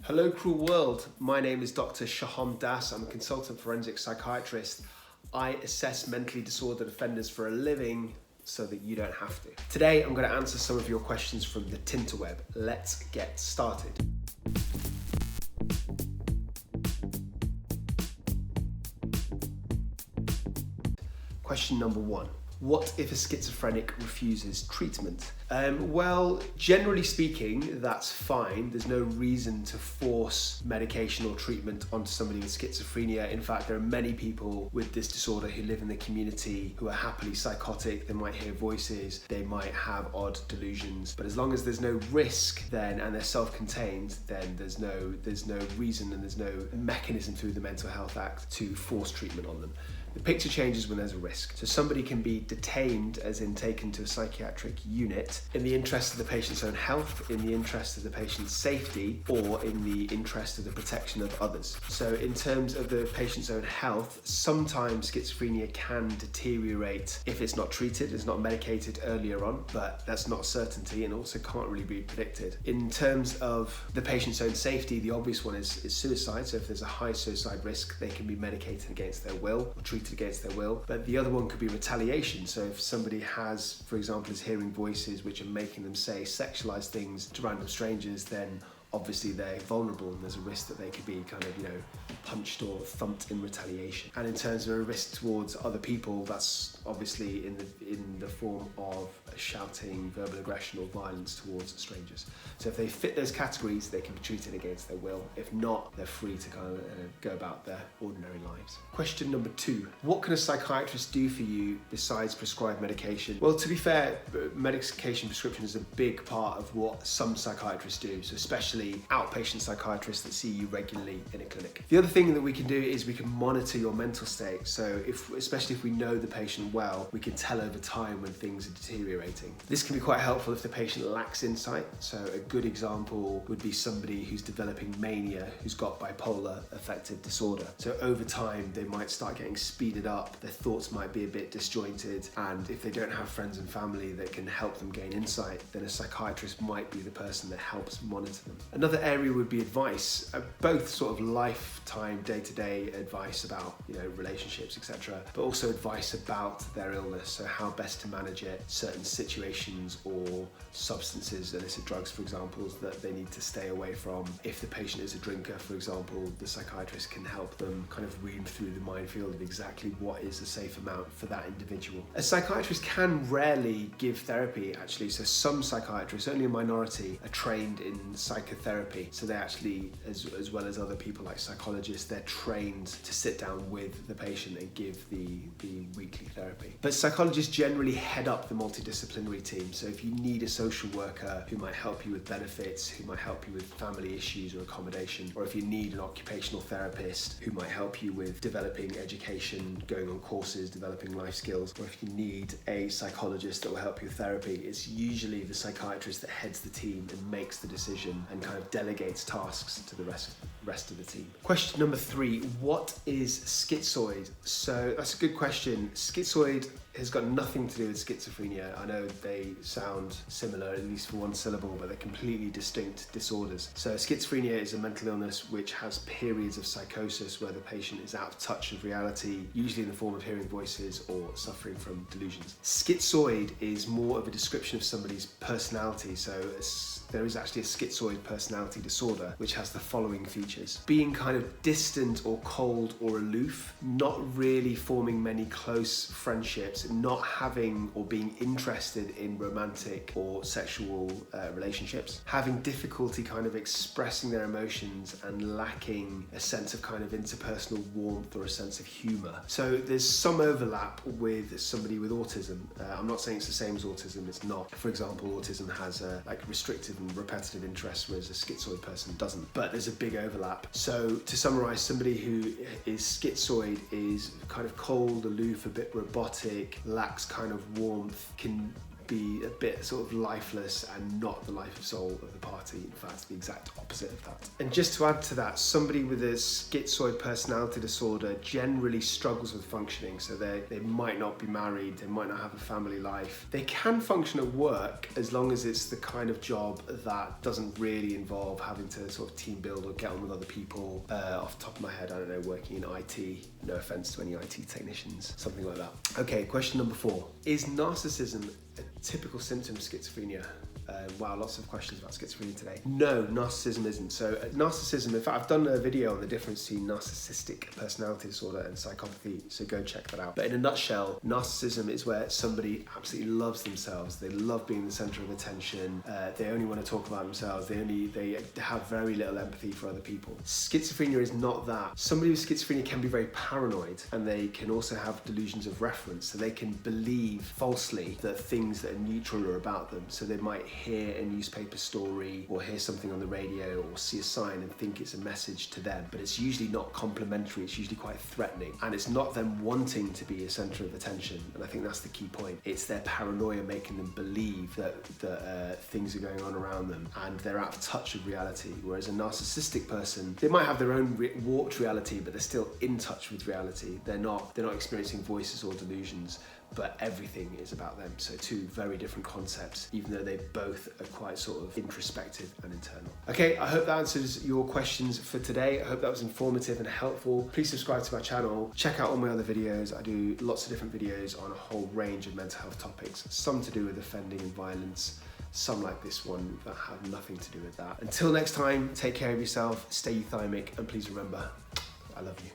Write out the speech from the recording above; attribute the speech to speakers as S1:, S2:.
S1: Hello cruel world, my name is Dr. Shaham Das. I'm a consultant forensic psychiatrist. I assess mentally disordered offenders for a living so that you don't have to. Today I'm going to answer some of your questions from the Tinterweb. Let's get started. Question number 1. What if a schizophrenic refuses treatment? Well, generally speaking, that's fine. There's no reason to force medication or treatment onto somebody with schizophrenia. In fact, there are many people with this disorder who live in the community who are happily psychotic. They might hear voices, they might have odd delusions, but as long as there's no risk then and they're self-contained, then there's no reason and there's no mechanism through the Mental Health Act to force treatment on them. The picture changes when there's a risk. So somebody can be detained, as in taken to a psychiatric unit, in the interest of the patient's own health, in the interest of the patient's safety, or in the interest of the protection of others. So in terms of the patient's own health, sometimes schizophrenia can deteriorate if it's not treated, it's not medicated earlier on, but that's not a certainty and also can't really be predicted. In terms of the patient's own safety, the obvious one is suicide. So if there's a high suicide risk, they can be medicated against their will or treated against their will. But the other one could be retaliation. So if somebody has, for example, is hearing voices which are making them say sexualized things to random strangers, then obviously they're vulnerable and there's a risk that they could be kind of, punched or thumped in retaliation. And in terms of a risk towards other people, that's obviously in the form of shouting, verbal aggression or violence towards strangers. So if they fit those categories, they can be treated against their will. If not, they're free to kind of go about their ordinary lives. Question number 2. What can a psychiatrist do for you besides prescribe medication? Well, to be fair, medication prescription is a big part of what some psychiatrists do, so especially outpatient psychiatrists that see you regularly in a clinic. The other thing that we can do is we can monitor your mental state. So especially if we know the patient well, we can tell over time when things are deteriorating. This can be quite helpful if the patient lacks insight. So a good example would be somebody who's developing mania, who's got bipolar affective disorder. So over time, they might start getting speeded up, their thoughts might be a bit disjointed, and if they don't have friends and family that can help them gain insight, then a psychiatrist might be the person that helps monitor them. Another area would be advice, both sort of lifetime, day-to-day advice about relationships, etc., but also advice about their illness, so how best to manage it, certain situations or substances, illicit drugs for example, that they need to stay away from. If the patient is a drinker, for example, the psychiatrist can help them kind of read through the minefield of exactly what is a safe amount for that individual. A psychiatrist can rarely give therapy actually, so some psychiatrists, only a minority, are trained in psychotherapy. So they actually, as well as other people like psychologists, they're trained to sit down with the patient and give the weekly therapy. But psychologists generally head up the multidisciplinary team. So if you need a social worker who might help you with benefits, who might help you with family issues or accommodation, or if you need an occupational therapist who might help you with developing education, going on courses, developing life skills, or if you need a psychologist that will help you with therapy, it's usually the psychiatrist that heads the team and makes the decision and kind of delegates tasks to the rest of the team. Question number 3, what is schizoid? So that's a good question. Schizoid has got nothing to do with schizophrenia. I know they sound similar, at least for one syllable, but they're completely distinct disorders. So schizophrenia is a mental illness which has periods of psychosis where the patient is out of touch with reality, usually in the form of hearing voices or suffering from delusions. Schizoid is more of a description of somebody's personality. So there is actually a schizoid personality disorder which has the following features: being kind of distant or cold or aloof, not really forming many close friendships, not having or being interested in romantic or sexual relationships, having difficulty kind of expressing their emotions and lacking a sense of kind of interpersonal warmth or a sense of humor. So there's some overlap with somebody with autism. I'm not saying it's the same as autism, it's not. For example, autism has restrictive and repetitive interests, whereas a schizoid person doesn't, but there's a big overlap. So to summarize, somebody who is schizoid is kind of cold, aloof, a bit robotic, lacks kind of warmth, can be a bit sort of lifeless and not the life of soul of the party. In fact, the exact opposite of that. And just to add to that, somebody with a schizoid personality disorder generally struggles with functioning. So they might not be married, they might not have a family life. They can function at work as long as it's the kind of job that doesn't really involve having to sort of team build or get on with other people. Off the top of my head, I don't know, working in IT, no offense to any IT technicians, something like that. Okay, question number 4. Is narcissism a typical symptom of schizophrenia? Wow, lots of questions about schizophrenia today. No, narcissism isn't. So narcissism, in fact, I've done a video on the difference between narcissistic personality disorder and psychopathy, so go check that out. But in a nutshell, narcissism is where somebody absolutely loves themselves. They love being the center of attention. They only want to talk about themselves. They have very little empathy for other people. Schizophrenia is not that. Somebody with schizophrenia can be very paranoid, and they can also have delusions of reference. So they can believe falsely that things that are neutral are about them. So they might hear a newspaper story or hear something on the radio or see a sign and think it's a message to them, but it's usually not complimentary, it's usually quite threatening, and it's not them wanting to be a center of attention. And I think that's the key point. It's their paranoia making them believe that things are going on around them and they're out of touch with reality. Whereas a narcissistic person, they might have their own warped reality, but they're still in touch with reality. They're not experiencing voices or delusions, but everything is about them. So two very different concepts, even though they both are quite sort of introspective and internal. Okay, I hope that answers your questions for today. I hope that was informative and helpful. Please subscribe to my channel. Check out all my other videos. I do lots of different videos on a whole range of mental health topics, some to do with offending and violence, some like this one that have nothing to do with that. Until next time, take care of yourself, stay euthymic, and please remember, I love you.